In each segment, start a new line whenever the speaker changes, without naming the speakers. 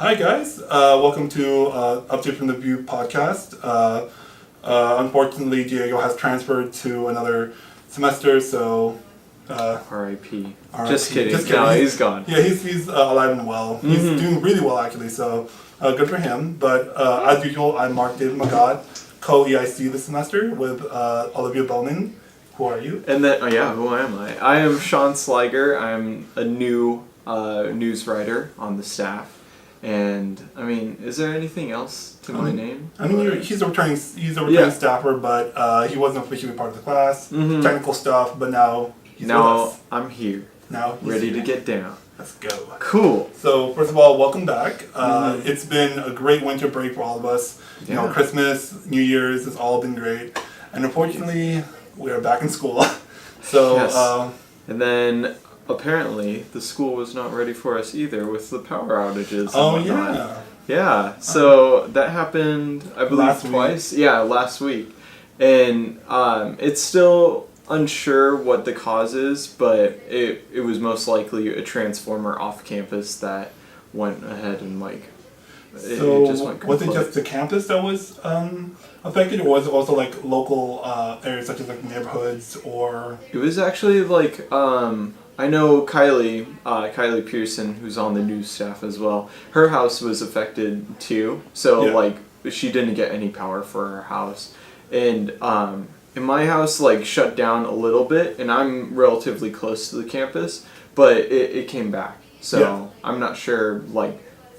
Hi guys, welcome to Update from the View podcast. Unfortunately, Diego has transferred to another semester, so...
R.I.P. Just kidding. No, he's gone.
Yeah, he's alive and well. He's doing really well actually, so good for him. But as usual, I'm Mark David Magat, co-EIC this semester with Olivia Bowman. Who are you?
And then, who am I? I am Sean Sliger. I'm a new news writer on the staff. And I mean, is there anything else to my name?
I mean, he's a returning staffer, but he wasn't officially part of the class. Technical stuff, but now he's with us.
I'm here.
Now he's
ready
here.
to get down.
Let's go.
Cool.
So first of all, welcome back. It's been a great winter break for all of us. You know, Christmas, New Year's, it's all been great. And unfortunately, we are back in school. So
yes. And then apparently the school was not ready for us either with the power outages.
Oh yeah.
Yeah. So that happened, I believe, twice. Yeah, last week. And it's still unsure what the cause is, but it was most likely a transformer off campus that went ahead and it just went kaput.
Was it just the campus that was affected, or was it also like local areas such as like neighborhoods or?
It was actually I know Kylie Pearson, who's on the news staff as well. Her house was affected too, so she didn't get any power for her house, and in my house shut down a little bit, and I'm relatively close to the campus, but it came back. So I'm not sure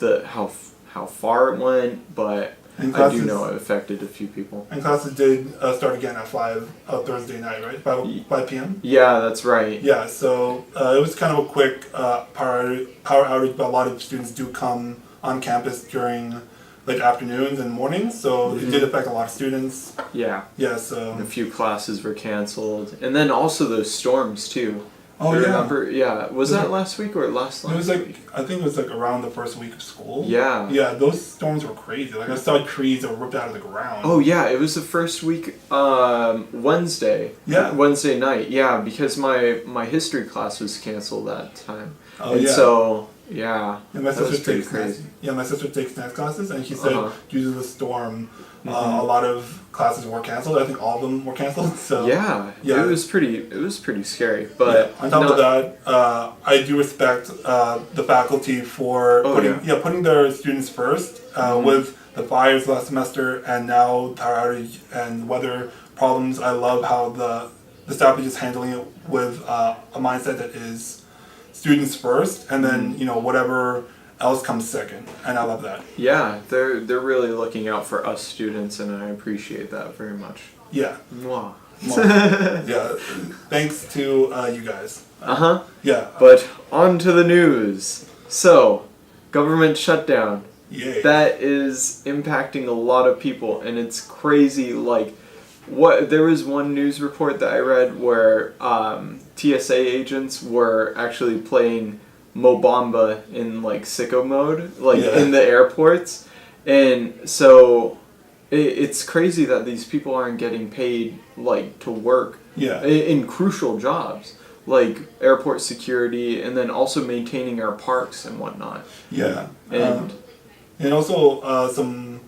how far it went, but I do know it affected a few people.
And classes did start again at 5 Thursday night, right? 5 p.m.?
Yeah, that's right.
Yeah, so it was kind of a quick power outage, but a lot of students do come on campus during late afternoons and mornings, so it did affect a lot of students.
Yeah.
Yeah, so...
And a few classes were canceled. And then also those storms, too.
Oh, yeah.
Remember? Yeah. Was that last week or last week?
I think it was around the first week of school.
Yeah.
Yeah, those storms were crazy. I saw trees that were ripped out of the ground.
Oh, yeah. It was the first week, Wednesday.
Yeah.
Wednesday night. Yeah, because my history class was canceled that time.
Oh,
and so... Yeah,
my sister takes
crazy.
my sister takes dance classes, and she said due to the storm, a lot of classes were canceled. I think all of them were canceled. So
it was pretty scary. But
on top of that, I do respect the faculty for putting their students first with the fires last semester and now power outage and weather problems. I love how the staff is just handling it with a mindset that is students first, and then whatever else comes second, and I love that.
Yeah, they're really looking out for us students, and I appreciate that very much.
Yeah.
Mwah.
Yeah. Thanks to you guys. Yeah.
But on to the news. So, government shutdown.
Yay.
That is impacting a lot of people, and it's crazy. There was one news report that I read where TSA agents were actually playing Mo Bamba in sicko mode, in the airports, and so it's crazy that these people aren't getting paid to work in crucial jobs like airport security, and then also maintaining our parks and whatnot.
Yeah,
and
also some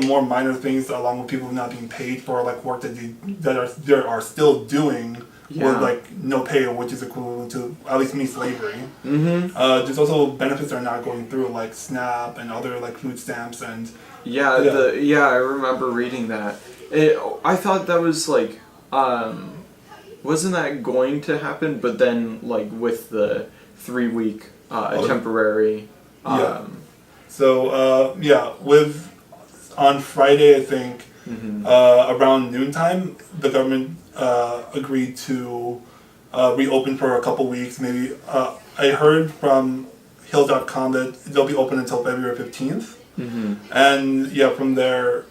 more minor things along with people not being paid for work that they are still doing with no pay, which is equivalent to at least slavery. There's also benefits that are not going through SNAP and other food stamps and
I remember reading that. I thought that was wasn't that going to happen? But then with the 3-week temporary.
With. On Friday, I think, around noontime, the government agreed to reopen for a couple weeks. Maybe I heard from Hill.com that they'll be open until February 15th. And from there...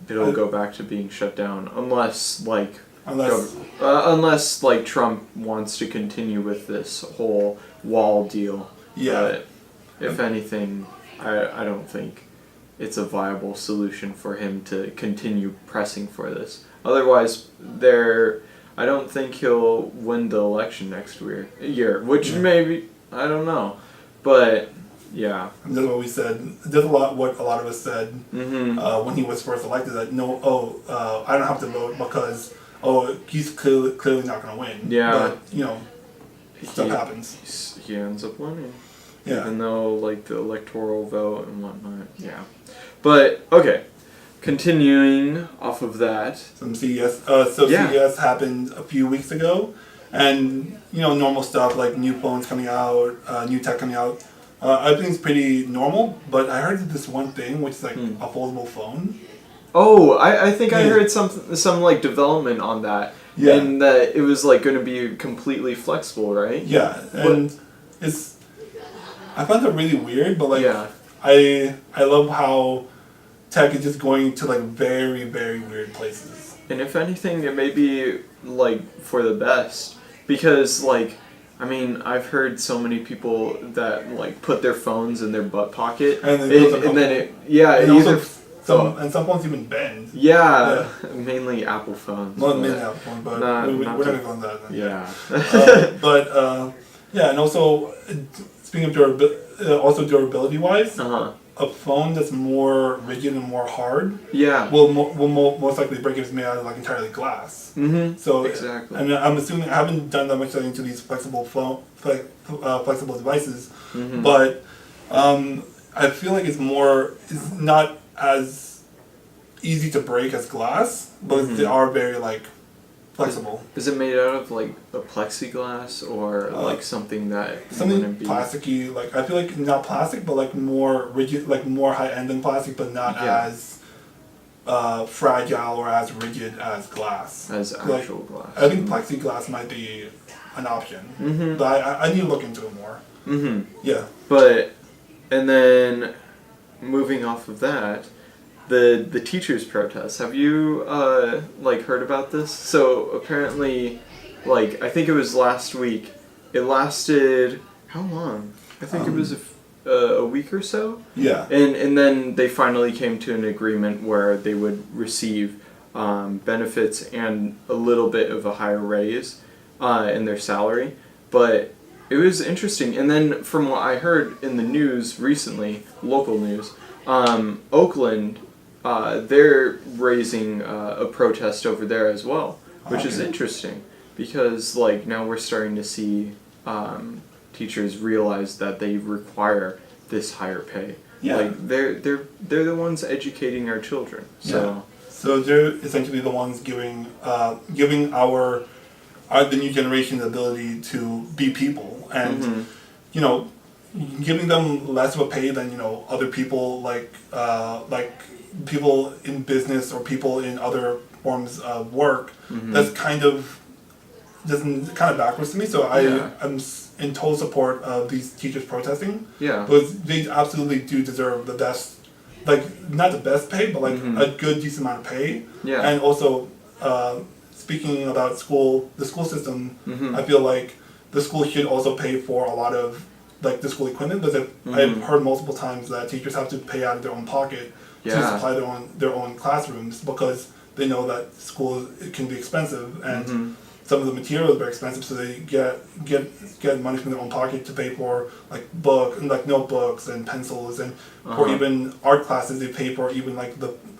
it'll go back to being shut down unless Trump wants to continue with this whole wall deal.
Yeah.
But if anything, I don't think it's a viable solution for him to continue pressing for this. Otherwise, I don't think he'll win the election next year, which maybe, I don't know. But Yeah.
And that's what we said. That's what a lot of us said when he was first elected. That I don't have to vote because he's clearly not going to win.
Yeah.
But stuff happens.
He ends up winning.
Yeah.
Even though like the electoral vote and whatnot. Yeah. But okay. Continuing off of that.
Some CES. CES happened a few weeks ago, and normal stuff like new phones coming out, new tech coming out. Everything's pretty normal, but I heard this one thing, which is like a foldable phone.
Oh, I think I heard some like development on that.
Yeah.
And that it was like going to be completely flexible, right?
Yeah, and I find that really weird, but like
yeah.
I love how tech is just going to like very, very weird places.
And if anything, it may be like for the best, because like, I mean, I've heard so many people that like put their phones in their butt pocket, and
some phones even bend.
Yeah, mainly Apple phones.
Well, mainly Apple phones, but we're not going to go on that.
Yeah.
And also speaking of durability wise. A phone that's more rigid and more hard will most likely break if it's made out of like entirely glass. Mm-hmm. So
exactly.
And I'm assuming I haven't done that much study into these flexible devices, but I feel like it's not as easy to break as glass, but they are very like flexible.
Is it made out of like a plexiglass or like something
plasticky? Like I feel like not plastic, but like more rigid, like more high end than plastic, but not as fragile or as rigid as glass.
As actual glass.
I think plexiglass might be an option, but I need to look into it more. Yeah.
And then moving off of that. The teachers' protest. Have you heard about this? So apparently, like I think it was last week. It lasted how long? I think it was a week or so.
Yeah.
And then they finally came to an agreement where they would receive benefits and a little bit of a higher raise in their salary. But it was interesting. And then from what I heard in the news recently, local news, Oakland. They're raising a protest over there as well, which is interesting because like now we're starting to see teachers realize that they require this higher pay. Yeah. Like they're the ones educating our children.
So they're essentially the ones giving the new generation the ability to be people and giving them less of a pay than other people like people in business or people in other forms of work. That's kind of backwards to me. So I'm in total support of these teachers protesting. Yeah, because they absolutely do deserve the best, like not the best pay, but like a good decent amount of pay. Yeah, and also speaking about the school system, I feel like the school should also pay for a lot of like the school equipment, because I've heard multiple times that teachers have to pay out of their own pocket to supply their own classrooms, because they know that school can be expensive and some of the materials are very expensive, so they get money from their own pocket to pay for like notebooks and pencils, and for even art classes they pay for, even like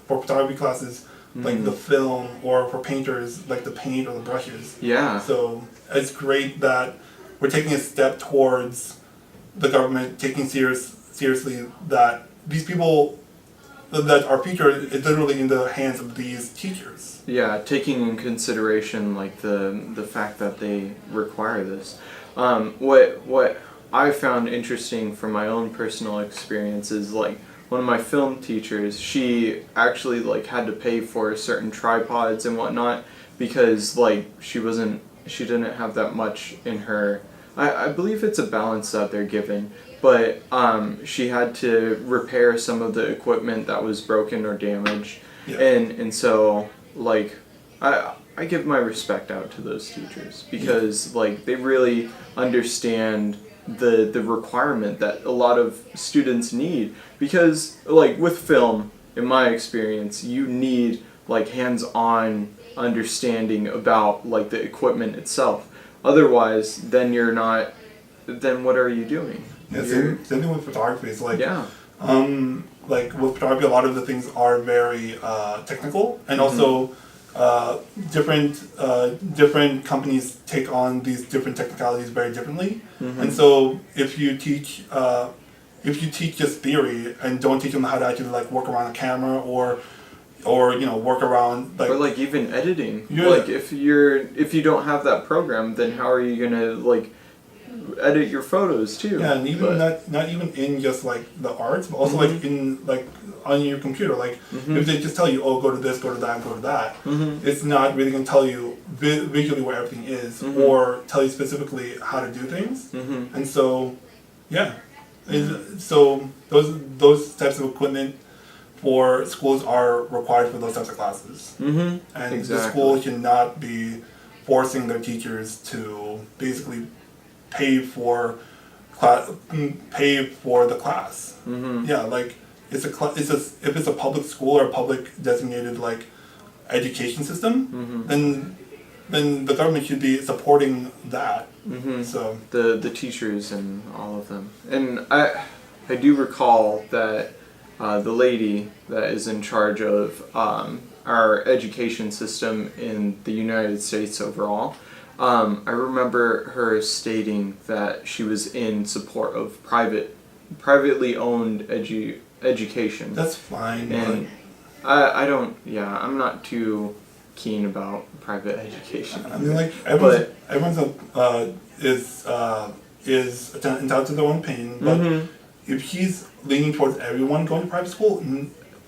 for photography classes like the film, or for painters like the paint or the brushes. Yeah. So it's great that we're taking a step towards the government taking seriously that these people, that our future is literally in the hands of these teachers.
Yeah, taking in consideration like the fact that they require this. What I found interesting from my own personal experience is like one of my film teachers, she actually like had to pay for certain tripods and whatnot because like she didn't have that much in her. I believe it's a balance that they're given, but she had to repair some of the equipment that was broken or damaged, and so like I give my respect out to those teachers because like they really understand the requirement that a lot of students need, because like with film, in my experience, you need like hands-on understanding about like the equipment itself. Otherwise, then what are you doing?
Yeah, same thing with photography. It's like,
yeah.
like with photography, a lot of the things are very technical, and also different companies take on these different technicalities very differently. And so if you teach just theory and don't teach them how to actually like work around a camera or work around like,
or like even editing.
Yeah.
Like if you don't have that program, then how are you gonna like edit your photos too?
Yeah, and even not even in just like the arts, but also like in like on your computer. Like if they just tell you, oh, go to this, go to that, go to that, it's not really going to tell you visually where everything is or tell you specifically how to do things. And so, yeah, so those types of equipment for schools are required for those types of classes. And the school should not be forcing their teachers to basically pay for the class. Yeah, like if it's a public school or a public designated like education system, then the government should be supporting that. So
the teachers and all of them. And I do recall that the lady that is in charge of our education system in the United States overall, I remember her stating that she was in support of privately owned education.
that's fine.
And I'm not too keen about private education.
I mean, like everyone's is entitled to their own pain, but if he's leaning towards everyone going to private school,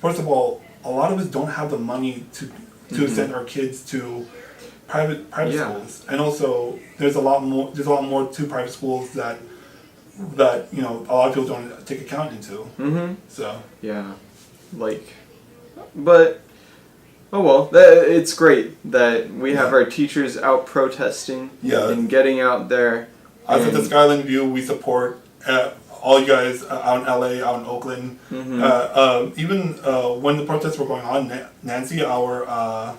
first of all, a lot of us don't have the money to send our kids to private schools, and also there's a lot more to private schools that a lot of people don't take account into. So
yeah, like, but oh well, it's great that we have our teachers out protesting and getting out there.
As at the Skyline View, we support all you guys out in LA, out in Oakland. Even when the protests were going on, Nancy, our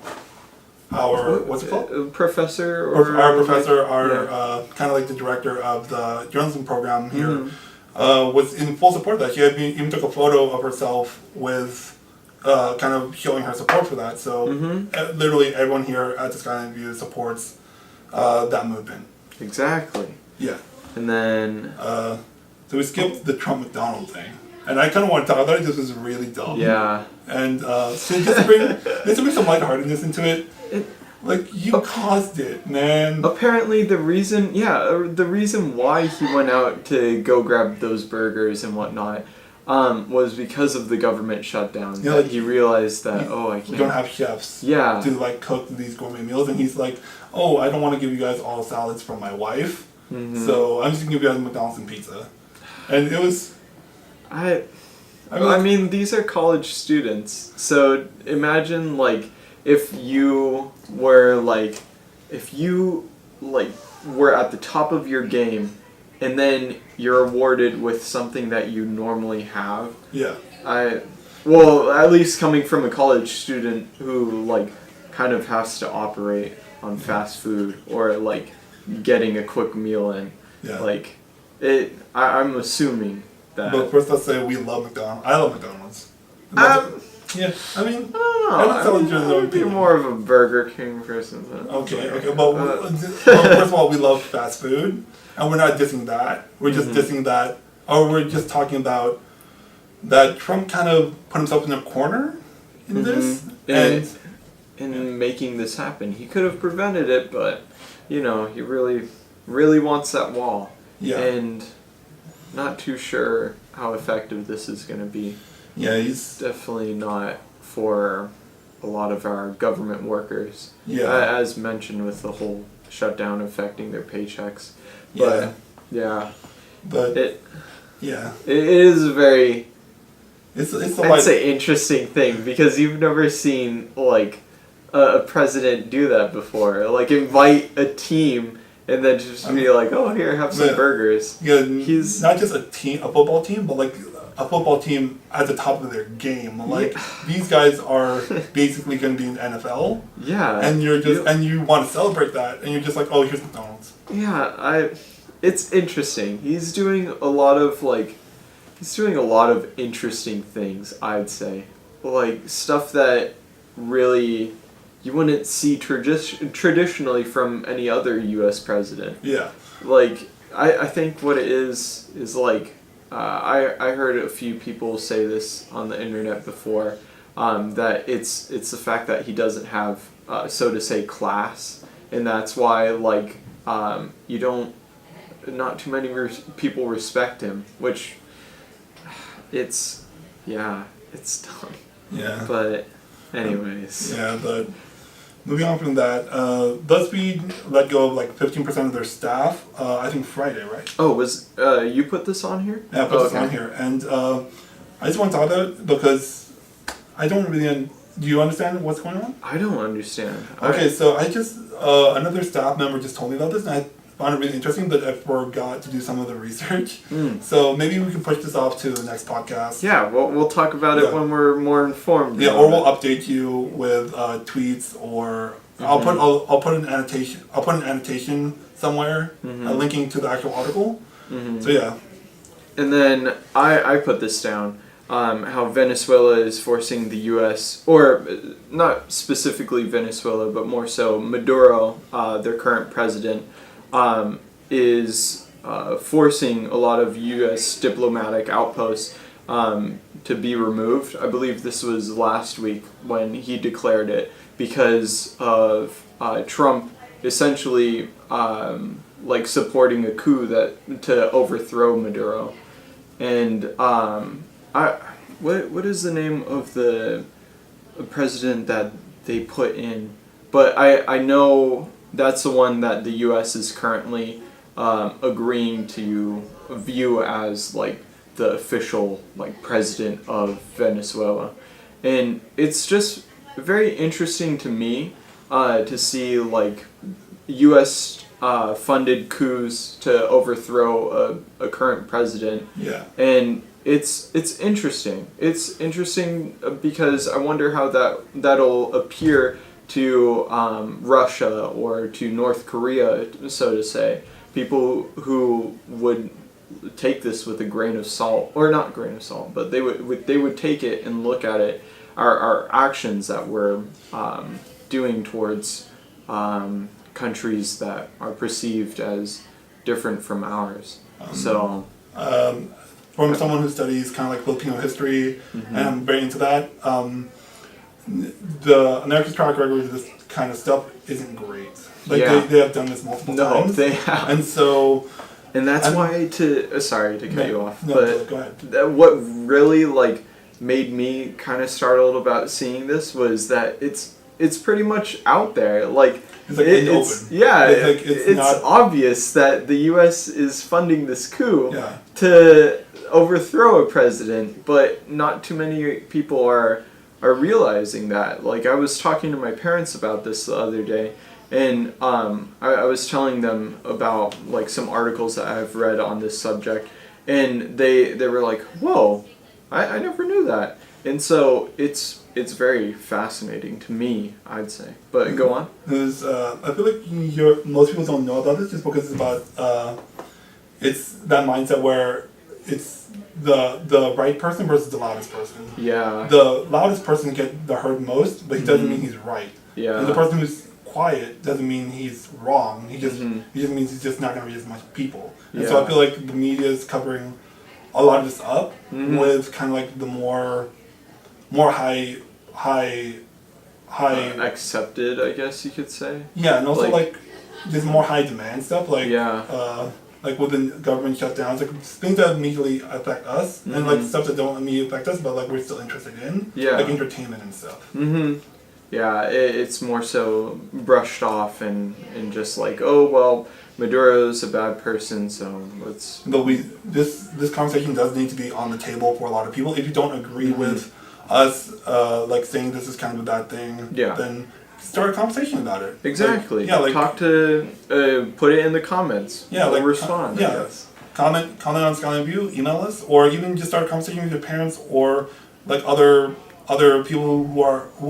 what's it called?
Professor
Our professor, kind of like the director of the journalism program here, was in full support of that. She even took a photo of herself with kind of showing her support for that. So literally everyone here at the Skyline View supports that movement.
Exactly.
Yeah.
And then
so we skipped the Trump McDonald thing, and I kind of want to talk about it. This was really dumb.
Yeah.
And so just to bring some lightheartedness into it, like you caused it, man.
Apparently, the reason why he went out to go grab those burgers and whatnot was because of the government shutdown.
Yeah,
that
like,
he realized that I can't.
We don't have chefs.
Yeah.
To like cook these gourmet meals, and he's like, oh, I don't want to give you guys all salads from my wife, so I'm just gonna give you guys McDonald's and pizza. And it was.
I mean, these are college students, so imagine like if you were at the top of your game, and then you're awarded with something that you normally have.
Yeah.
Well, at least coming from a college student who like kind of has to operate on fast food or like getting a quick meal in.
Yeah.
Like I'm assuming that.
But first, let's say we love McDonald's. I love McDonald's. Yeah, I mean,
I don't know. I'd be more of a Burger King person.
Okay. But first of all, we love fast food, and we're not dissing that. We're just dissing that, or we're just talking about that Trump kind of put himself in a corner in this, and
in making this happen. He could have prevented it, but he really, really wants that wall.
Yeah.
And not too sure how effective this is going to be.
Yeah, he's
definitely not for a lot of our government workers.
Yeah.
As mentioned with the whole shutdown affecting their paychecks. But
But
it is a very
I'd
say interesting thing, because you've never seen like a president do that before. Like invite a team and then just be like, oh, here, have some burgers.
Yeah, he's not just a football team, but like a football team at the top of their game. Like these guys are basically going to be in the NFL.
Yeah.
And you're just and you want to celebrate that, and you're just like, oh, here's McDonald's.
Yeah, it's interesting. He's doing a lot of interesting things, I'd say. Like stuff that really you wouldn't see traditionally from any other US president.
Yeah.
Like I think what it is like I heard a few people say this on the internet before, that it's the fact that he doesn't have so to say class, and that's why like you don't not too many people respect him, which it's dumb.
Yeah.
But anyways.
Yeah, but moving on from that, BuzzFeed let go of like 15% of their staff, I think Friday, right?
Oh, was you put this on here?
Yeah, I put this on here. And I just want to talk about it because I don't really... Do you understand what's going on?
I don't understand.
Okay, so I just... another staff member just told me about this, and I found it really interesting, but I forgot to do some of the research. So maybe we can push this off to the next podcast.
Yeah, we'll talk about it when we're more informed.
Yeah, or we'll update you with tweets, or I'll put an annotation. I'll put an annotation somewhere, linking to the actual article. So yeah.
And then I put this down. How Venezuela is forcing the U.S., or not specifically Venezuela, but more so Maduro, their current president, is forcing a lot of U.S. diplomatic outposts to be removed. I believe this was last week when he declared it because of Trump essentially like supporting a coup to overthrow Maduro. And what is the name of the president that they put in? But I know that's the one that the U.S. is currently agreeing to view as like the official like president of Venezuela, and it's just very interesting to me to see like U.S. Funded coups to overthrow a current president.
Yeah.
And it's interesting. It's interesting because I wonder how that'll appear to Russia or to North Korea, so to say. People who would take this with a grain of salt, or not grain of salt, but they would take it and look at it, our actions that we're doing towards countries that are perceived as different from ours.
From someone who studies kind of like Filipino history, and I'm very into that, the America's track record with this kind of stuff isn't great. Like they have done this multiple times.
No, they have.
And so...
And that's why sorry to cut you off,
but go ahead.
What really like made me kind of startled about seeing this was that it's pretty much out there. Like
it's like in the open.
Yeah, it's
not
obvious that the U.S. is funding this coup
Yeah.
to overthrow a president, but not too many people are realizing that. Like I was talking to my parents about this the other day, and I was telling them about like some articles that I've read on this subject, and they were like, "Whoa, I never knew that." And so it's very fascinating to me, I'd say. But go on.
Because I feel like most people don't know about this just because it's about it's that mindset where it's the right person versus the loudest person.
Yeah.
The loudest person get the heard most, but he doesn't mean he's right.
Yeah.
And the person who's quiet doesn't mean he's wrong. He just means he's just not going to reach as much people. And so I feel like the media is covering a lot of this up with kind of like the more high
accepted, I guess you could say.
Yeah, and also like there's more high demand stuff like like with the government shutdowns, like things that immediately affect us, and like stuff that don't immediately affect us, but like we're still interested in, like entertainment and stuff.
Yeah, it's more so brushed off and just like, oh well, Maduro's a bad person, so let's.
But this conversation does need to be on the table for a lot of people. If you don't agree with us, like saying this is kind of a bad thing, then start a conversation about it.
Exactly.
Like
talk to, put it in the comments.
Yeah,
we'll respond. I guess.
Comment on Skyline View, email us, or even just start a conversation with your parents or like other people who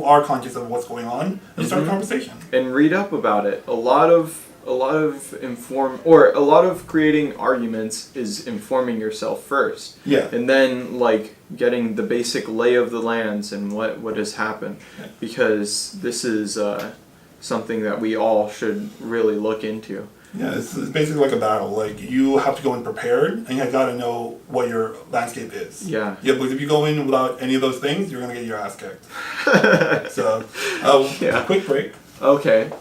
are conscious of what's going on, and start a conversation.
And read up about it. A lot of a lot of creating arguments is informing yourself first.
Yeah.
And then like getting the basic lay of the lands and what has happened, because this is something that we all should really look into.
Yeah, it's basically like a battle. Like, you have to go in prepared, and you got to know what your landscape is.
Yeah.
Yeah, because if you go in without any of those things, you're going to get your ass kicked. So, quick break.
Okay.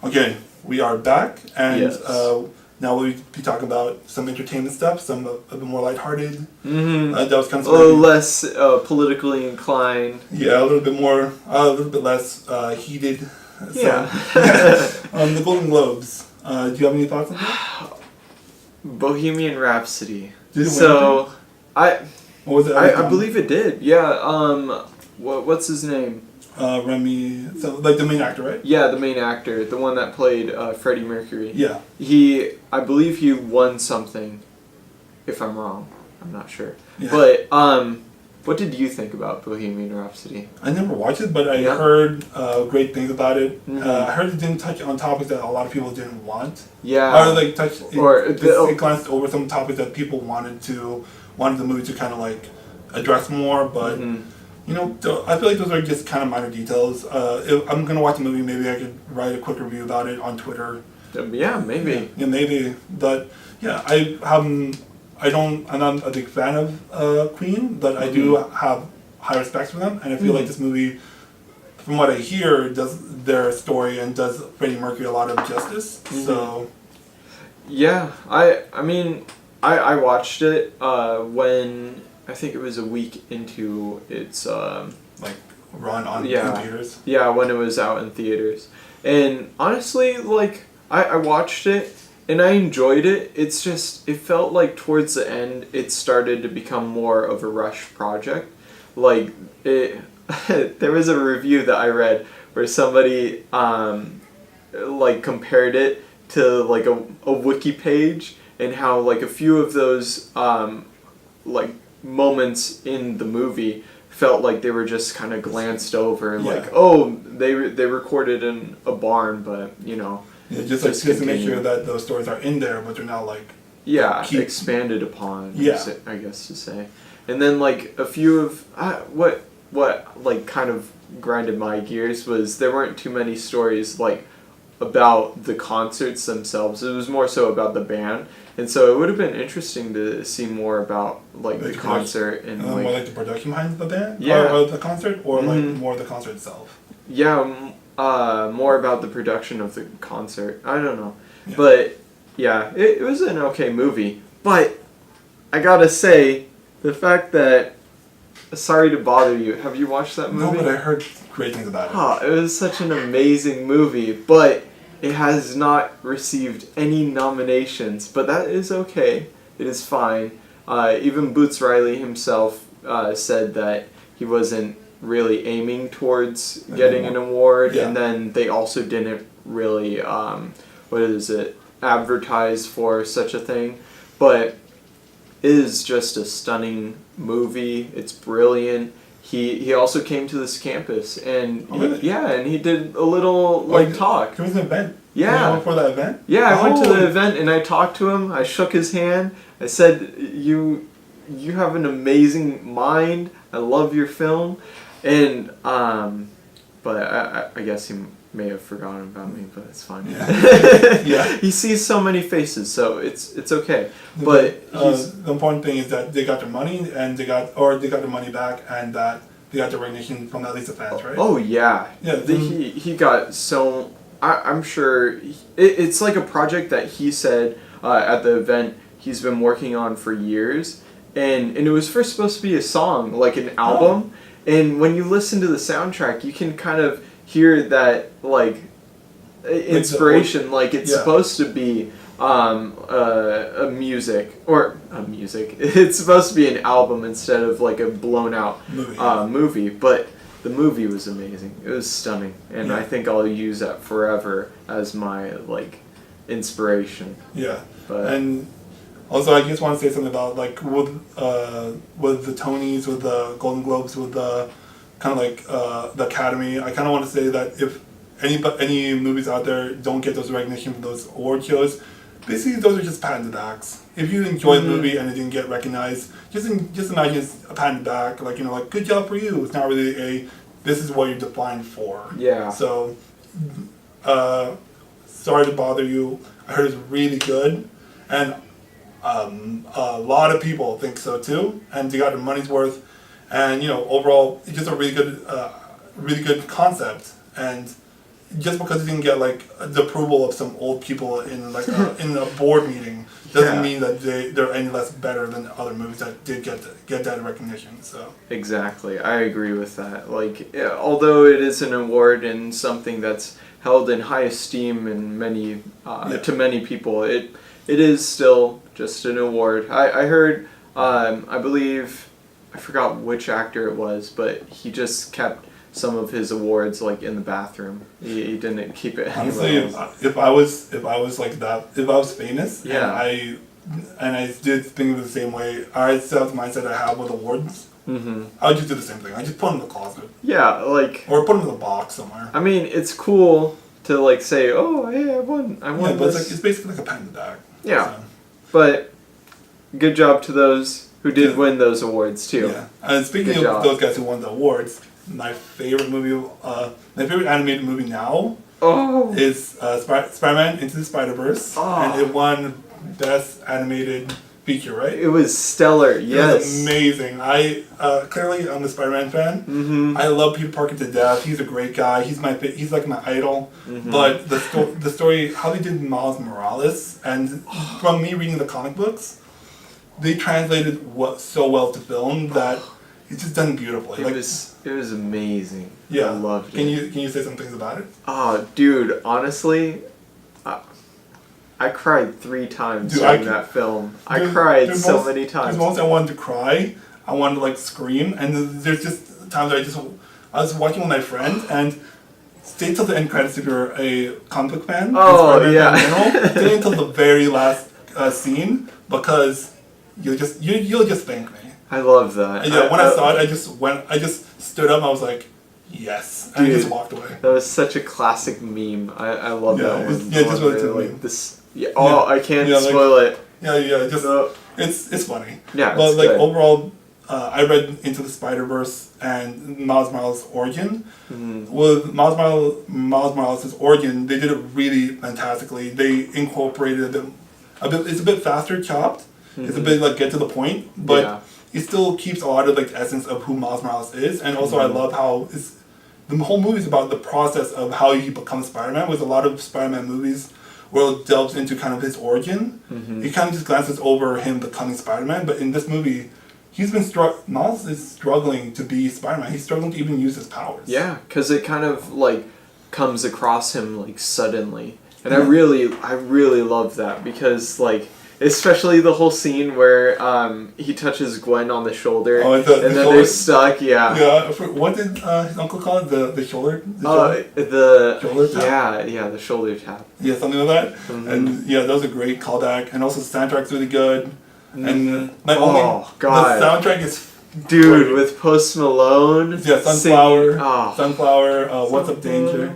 Okay, we are back, and
Yes.
now we'll be talking about some entertainment stuff, some a bit more lighthearted.
Mm-hmm.
That was kind of
a little less politically inclined.
Yeah, a little bit less heated. So,
Yeah.
The Golden Globes. Do you have any thoughts on that?
Bohemian Rhapsody.
Did it win
So,
What was it?
I believe it did. Yeah. What's his name?
Remy, so like the main actor, right?
Yeah, the main actor, the one that played Freddie Mercury.
Yeah.
I believe he won something. If I'm wrong, I'm not sure.
Yeah.
But what did you think about Bohemian Rhapsody?
I never watched it, but I heard great things about it. I heard it didn't touch on topics that a lot of people didn't want.
Yeah.
Or like it glanced over some topics that people wanted the movie to kind of like address more, but. You know, I feel like those are just kind of minor details. If I'm gonna watch the movie, maybe I could write a quick review about it on Twitter.
Yeah, maybe.
Yeah, maybe. But yeah, I'm not a big fan of Queen, but I do have high respect for them, and I feel like this movie, from what I hear, does their story and does Freddie Mercury a lot of justice. So.
Yeah, I mean, I watched it when. I think it was a week into its
like run on in theaters.
Yeah, when it was out in theaters. And honestly, like I watched it and I enjoyed it. It's just it felt like towards the end it started to become more of a rush project. Like it there was a review that I read where somebody like compared it to like a wiki page, and how like a few of those like moments in the movie felt like they were just kind of glanced over and like, oh, they recorded in a barn, but you know,
just to make sure that those stories are in there, but they're not like
expanded upon. I guess to say. And then like a few of what like kind of grinded my gears was there weren't too many stories like about the concerts themselves. It was more so about the band. And so it would have been interesting to see more about like the concert and
like, more like the production behind the band,
yeah,
or the concert, or like more the concert itself.
Yeah, more about the production of the concert. I don't know, but yeah, it was an okay movie. But I gotta say, the fact that Sorry to Bother You. Have you watched that movie?
No, but I heard great things about it.
Oh, it was such an amazing movie, but it has not received any nominations, but that is okay. It is fine. Even Boots Riley himself said that he wasn't really aiming towards getting an award, and then they also didn't really, advertise for such a thing. But it is just a stunning movie. It's brilliant. He also came to this campus and he did a little talk.
It was an event.
Yeah.
You went for that event?
Yeah, I went to the event and I talked to him. I shook his hand. I said, "You have an amazing mind. I love your film." And but I guess he may have forgotten about me, but it's fine.
Yeah.
He sees so many faces, so it's okay. But
the important thing is that they got their money and they got their money back, and that they got the recognition from at least the fans, right?
Oh yeah. Yeah. He got so. I'm sure it's like a project that he said at the event he's been working on for years, and it was first supposed to be a song, like an album, and when you listen to the soundtrack, you can kind of hear that like inspiration, like it's supposed to be a music. It's supposed to be an album instead of like a blown out movie, but. The movie was amazing. It was stunning, and I think I'll use that forever as my like inspiration.
Yeah,
but
and also I just want to say something about like with the Tonys, with the Golden Globes, with the kind of like the Academy. I kind of want to say that if any movies out there don't get those recognition from those award shows, basically those are just patented acts. If you enjoy the movie and it didn't get recognized, just imagine it's a patented act, like, like, good job for you. It's not really this is what you're defined for.
Yeah.
So, sorry to bother you. I heard it's really good, and a lot of people think so too, and they got their money's worth. And overall, it's just a really good concept. And just because it didn't get like the approval of some old people in like in a board meeting doesn't mean that they're any less better than other movies that did get that recognition. So
exactly, I agree with that. Like, although it is an award and something that's held in high esteem in many to many people, it is still just an award. I heard, I believe, I forgot which actor it was, but he just kept some of his awards like in the bathroom. He didn't keep it.
Honestly, if I was like that, if I was famous, and I did think of it the same way, I still have the mindset I have with awards. I would just do the same thing. I just put them in the closet.
Yeah, like, or
put them in the box somewhere.
I mean, it's cool to like say, "Oh, hey, I won."
Yeah, but it's basically like a patented act.
Yeah,
so.
But good job to those who did win those awards too.
Yeah, and speaking of those guys who won the awards, my favorite movie, my favorite animated movie now is Spider-Man Into the Spider-Verse, and it won Best Animated Feature, right?
It was stellar. Yes,
it was amazing. Clearly I'm a Spider-Man fan. I love Peter Parker to death. He's a great guy. He's like my idol. But the story, how they did Miles Morales, and from me reading the comic books, they translated so well to film that it's just done beautifully.
It was amazing.
Yeah,
I loved it.
Can you say some things about it?
Oh, dude, honestly, I cried 3 times during that film. I cried so many times.
There's moments I wanted to cry, I wanted to like scream, and there's just times I was watching with my friend and stay till the end credits if you're a comic book fan.
Oh yeah.
Stay until the very last scene because you'll just thank me.
I love that.
And when I saw it, I just stood up and I was like, yes, and I just walked away.
That was such a classic meme. I love that one.
Yeah, just really like
this. Yeah, I can't spoil it.
Yeah, just it's funny.
Yeah,
but
it's
like
good.
Overall, I read Into the Spider-Verse and Miles Morales' origin. With Miles Morales' origin, they did it really fantastically. They incorporated a bit. It's a bit faster chopped. It's a bit like get to the point, but it still keeps a lot of like the essence of who Miles Morales is. And also, I love how the whole movie is about the process of how he becomes Spider-Man. With a lot of Spider-Man movies, where it delves into kind of his origin, it kind of just glances over him becoming Spider-Man. But in this movie, Miles is struggling to be Spider-Man. He's struggling to even use his powers.
Yeah, because it kind of like comes across him like suddenly, and I really love that because like. Especially the whole scene where he touches Gwen on the shoulder, and then they're stuck. Yeah.
Yeah. What did his uncle call it? The shoulder.
The
shoulder tap.
Yeah, the shoulder tap.
Yeah, something like that. And that was a great callback. And also the soundtrack's really good. And
the
soundtrack is.
Dude, great. With Post Malone.
Yeah, Sunflower. What's Up Danger.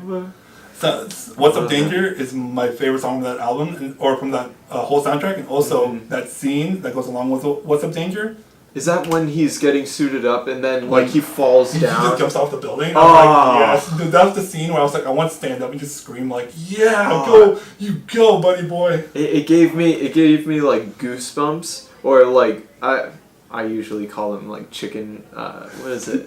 What's Up Danger is my favorite song from that album, or from that whole soundtrack, and also that scene that goes along with What's Up Danger.
Is that when he's getting suited up and then like he falls down? He
just jumps off the building. I'm like, yes, dude, that was the scene where I was like, I want to stand up and just scream like, go, you go, buddy boy.
It gave me like goosebumps, or like I usually call them like chicken. What is it?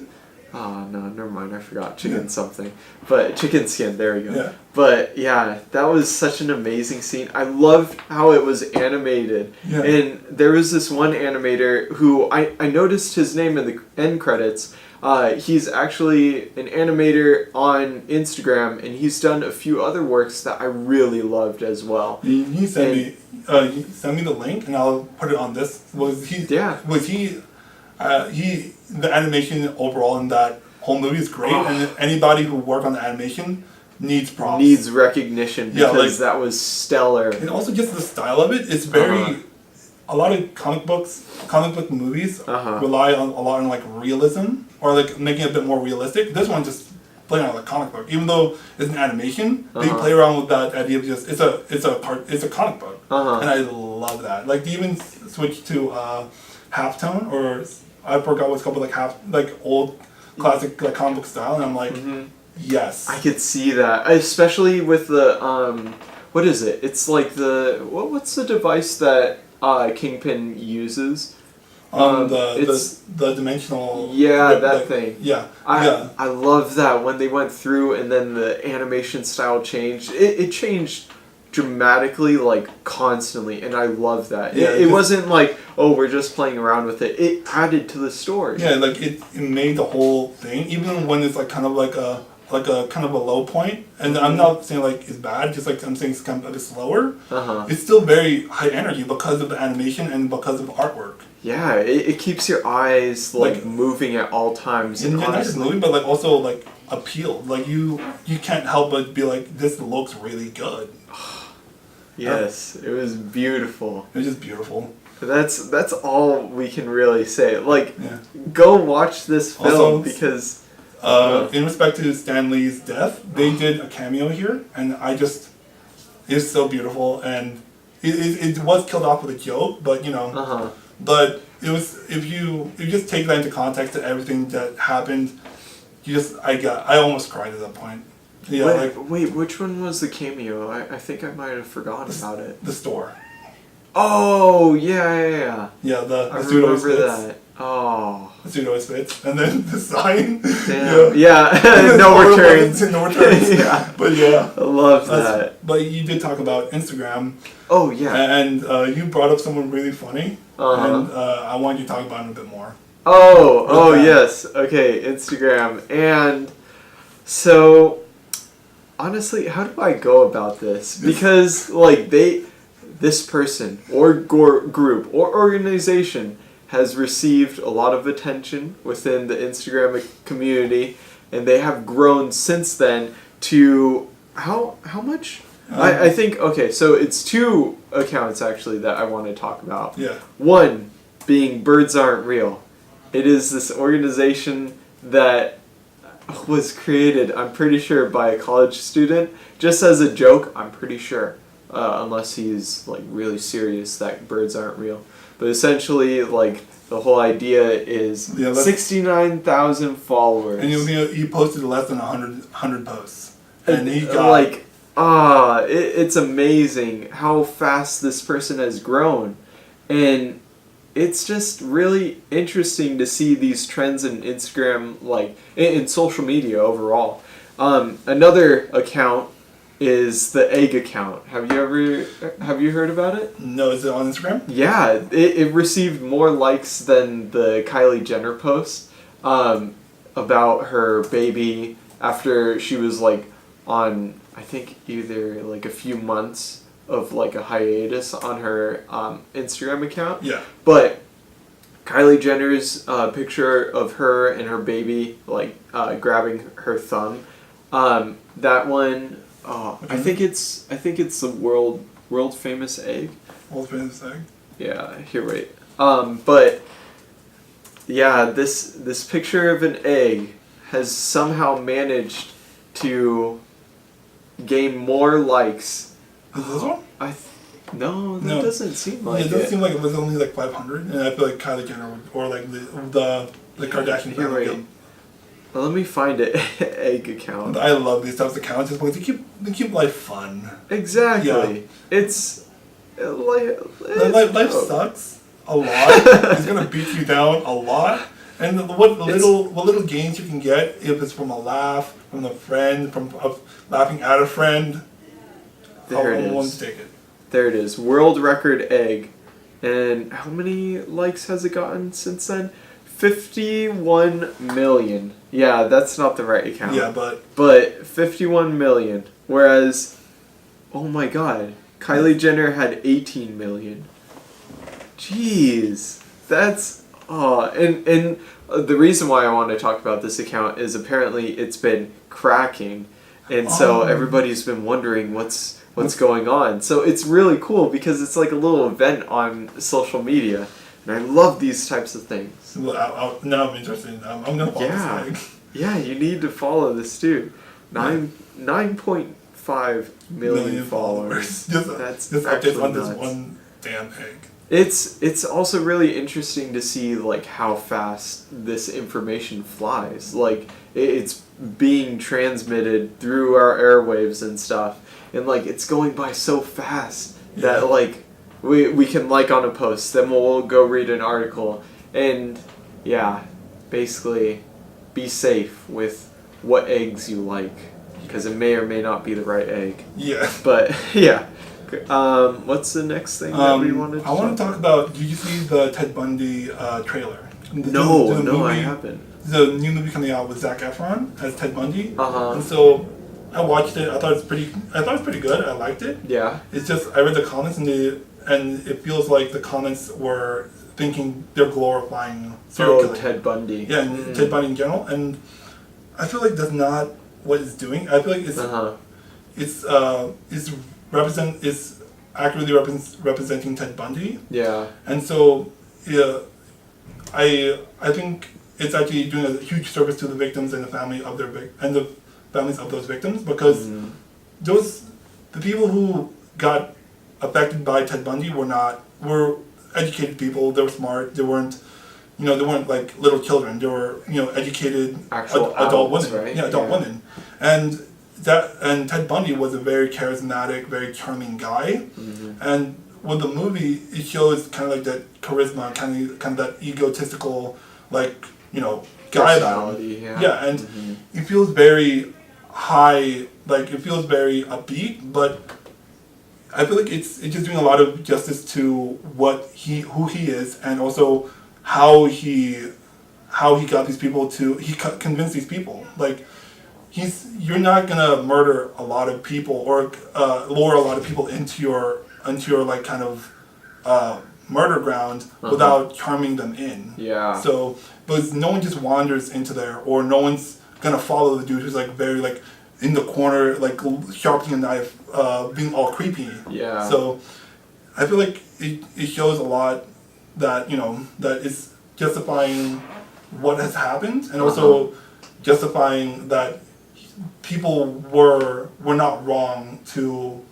Oh, no, never mind, I forgot. Chicken something. But chicken skin, there we go.
Yeah.
But yeah, that was such an amazing scene. I loved how it was animated.
Yeah.
And there was this one animator who I noticed his name in the end credits. He's actually an animator on Instagram, and he's done a few other works that I really loved as well.
You send me the link, and I'll put it on this. The animation overall in that whole movie is great, and anybody who worked on the animation needs props.
Needs recognition because that was stellar.
And also just the style of it, it's very... A lot of comic book movies rely a lot on like realism, or like making it a bit more realistic. This one just playing out like a comic book. Even though it's an animation, they play around with that idea of just it's a comic book, and I love that. Like they even switch to halftone, or I forgot what's called, but like old classic like comic book style, and I'm like, yes.
I could see that, especially with the what is it? It's like what's the device that Kingpin uses?
The dimensional.
Yeah, that thing.
Yeah.
I love that when they went through and then the animation style changed. It changed dramatically, like constantly, and I love that.
Yeah,
it wasn't like, oh, we're just playing around with it. It added to the story.
Yeah, like it made the whole thing, even when it's like kind of like a kind of a low point, and I'm not saying like it's bad, just like I'm saying it's kind of a bit slower. It's still very high energy because of the animation and because of artwork.
Yeah, it keeps your eyes like moving at all times.
And not just moving, but like also like appealed. Like you can't help but be like, this looks really good.
Yes, it was beautiful.
It was just beautiful.
That's all we can really say. Like, go watch this film also, because.
In respect to Stan Lee's death, they did a cameo here, and it's so beautiful, and it was killed off with a joke, but but it was, if you just take that into context to everything that happened, I almost cried at that point. Yeah,
wait, which one was the cameo? I think I might have forgotten about it.
The store.
Oh yeah.
Yeah, the
I
suit always
remember
fits.
that. Oh.
The suit always fits, and then the sign.
Damn. Yeah. No returns.
No returns. Yeah. But yeah.
I love that.
But you did talk about Instagram.
Oh yeah.
And you brought up someone really funny, and I wanted you to talk about it a bit more.
Oh yes. Okay, Instagram. And so, honestly, how do I go about this? Because like this person or group or organization has received a lot of attention within the Instagram community, and they have grown since then to how much? I think, okay, so it's two accounts actually that I want to talk about.
Yeah.
One being Birds Aren't Real. It is this organization that was created, I'm pretty sure, by a college student, just as a joke, I'm pretty sure. Unless he's like really serious that birds aren't real. But essentially, like, the whole idea is 69,000 followers.
And he posted less than 100 posts. And he got...
Like, it's amazing how fast this person has grown. And it's just really interesting to see these trends in Instagram, like, in social media overall. Another account is the egg account. Have you heard about it?
No, is it on Instagram?
Yeah, it received more likes than the Kylie Jenner post about her baby after she was like on, I think, either like a few months of like a hiatus on her Instagram account.
Yeah.
But Kylie Jenner's picture of her and her baby like grabbing her thumb, that one. Oh, I think it's the world famous egg.
World famous egg.
Yeah, here wait. But yeah, this picture of an egg has somehow managed to gain more likes.
Is this one?
No, that doesn't seem like it.
It doesn't seem like it was only like 500, and I feel like Kylie Jenner or like the Kardashian
here wait. Well, let me find it. Egg account.
I love these types of accounts just because they keep life fun.
Exactly. Yeah. It's
life sucks a lot. It's gonna beat you down a lot. And what little gains you can get, if it's from a laugh, from a friend, from laughing at a friend.
There it is.
Take it.
There it is. World record egg. And how many likes has it gotten since then? 51 million. Yeah, that's not the right account.
Yeah,
but 51 million. Whereas, oh my god, Kylie Jenner had 18 million. Jeez, that's and the reason why I want to talk about this account is apparently it's been cracking, and so everybody's been wondering what's going on. So it's really cool because it's like a little event on social media. And I love these types of things.
Well, now I'm interested. I'm gonna follow this thing.
Yeah, you need to follow this dude. 9.5 million followers.
That's updates on this one damn egg.
It's also really interesting to see like how fast this information flies. Like it's being transmitted through our airwaves and stuff, and like it's going by so fast that like we can like on a post, then we'll go read an article, and basically be safe with what eggs you like, because it may or may not be the right egg.
Yeah.
But what's the next thing that we wanted to
I want to talk about, did you see the Ted Bundy trailer?
No, I haven't.
The new movie coming out with Zac Efron as Ted Bundy.
Uh-huh.
And so I watched it. I thought it was pretty good. I liked it.
Yeah.
It's just I read the comments and it feels like the comments were thinking they're glorifying serial killing.
Ted Bundy.
Yeah, and Ted Bundy in general, and I feel like that's not what it's doing. I feel like it's accurately representing Ted Bundy.
Yeah.
And so I think it's actually doing a huge service to the victims and the family of the families of those victims, because the people who got affected by Ted Bundy were educated people. They were smart. They weren't like little children. They were educated adult women.
Right?
Yeah, adult women. And Ted Bundy was a very charismatic, very charming guy. And with the movie, it shows kind of like that charisma, kind of that egotistical, like guy.
Personality.
And it feels very high. Like it feels very upbeat, but I feel like it's just doing a lot of justice to who he is, and also how he got these people convinced these people. Like you're not gonna murder a lot of people or lure a lot of people into your like kind of murder ground without charming them in. Yeah. So, because no one just wanders into there, or no one's gonna follow the dude who's like very like in the corner, like sharpening a knife, being all creepy. Yeah. So, I feel like it shows a lot that that is justifying what has happened, and also justifying that people were not wrong to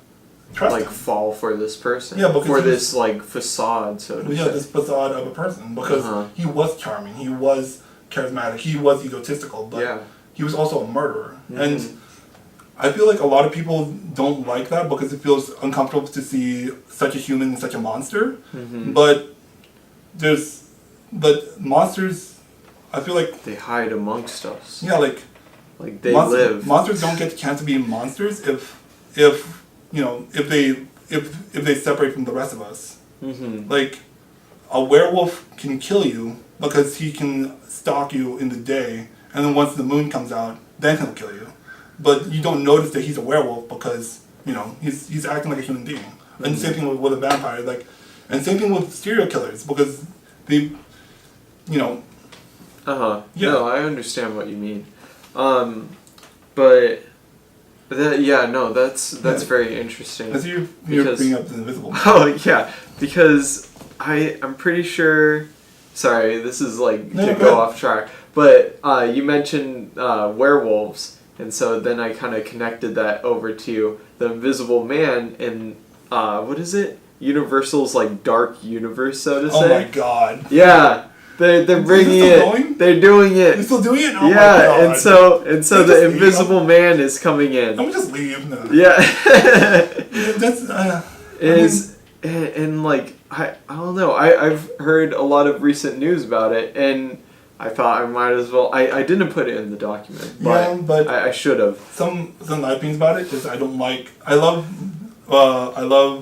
trust him.
Fall for this person.
Yeah, because
for this facade, so to say.
This facade of a person, because he was charming, he was charismatic, he was egotistical, but he was also a murderer. And I feel like a lot of people don't like that because it feels uncomfortable to see such a human and such a monster. But monsters, I feel like
they hide amongst us.
Yeah, like
they live.
Monsters don't get the chance to be monsters if they separate from the rest of us. Like a werewolf can kill you because he can stalk you in the day, and then once the moon comes out, then he'll kill you. But you don't notice that he's a werewolf because he's acting like a human being. And same thing with a vampire, and same thing with serial killers, because they, Yeah.
No, I understand what you mean. But that's very interesting.
As you're bringing up the invisible.
Oh yeah, because I'm pretty sure. Sorry, this is to go off track. But you mentioned werewolves, and so then I kind of connected that over to the Invisible Man and what is it? Universal's dark universe, so to say.
Oh my god.
Yeah. They're bringing it. Going? They're doing it.
They're still doing it. Oh
yeah,
my god.
and so the Invisible Man is coming in.
I'm gonna just leave now.
Yeah.
That's
I don't know. I've heard a lot of recent news about it, and I thought I might as well. I didn't put it in the document, but I should have.
Some of my opinions about it is I don't like. I love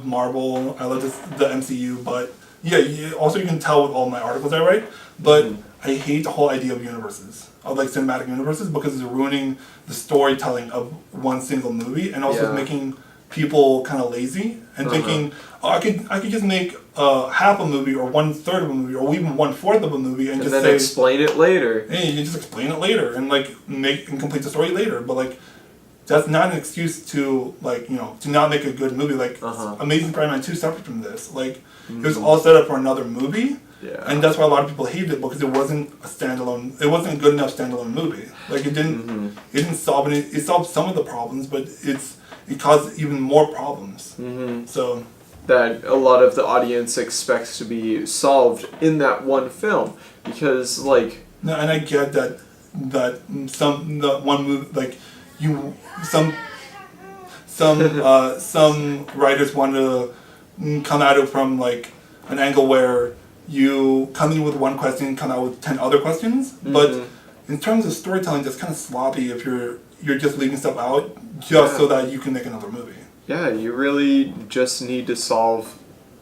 Marvel. I love the MCU, but. Yeah, also you can tell with all my articles I write, but I hate the whole idea of universes, of cinematic universes, because it's ruining the storytelling of one single movie, and also making people kind of lazy and thinking, I could just make half a movie or 1/3 of a movie or even 1/4 of a movie and just
then explain it later.
Yeah, you just explain it later and complete the story later, but that's not an excuse to to not make a good movie. Amazing Spider-Man 2 suffered from this. It was all set up for another movie,
Yeah.
And that's why a lot of people hated it, because it wasn't a good enough standalone movie. Like it didn't solve any. It solved some of the problems, but it caused even more problems. So
that a lot of the audience expects to be solved in that one film, because like.
No, and I get that one movie, like some writers want to come at it from like an angle where you come in with one question and come out with 10 other questions. But in terms of storytelling, that's kind of sloppy if you're just leaving stuff out just so that you can make another movie.
Yeah, you really just need to solve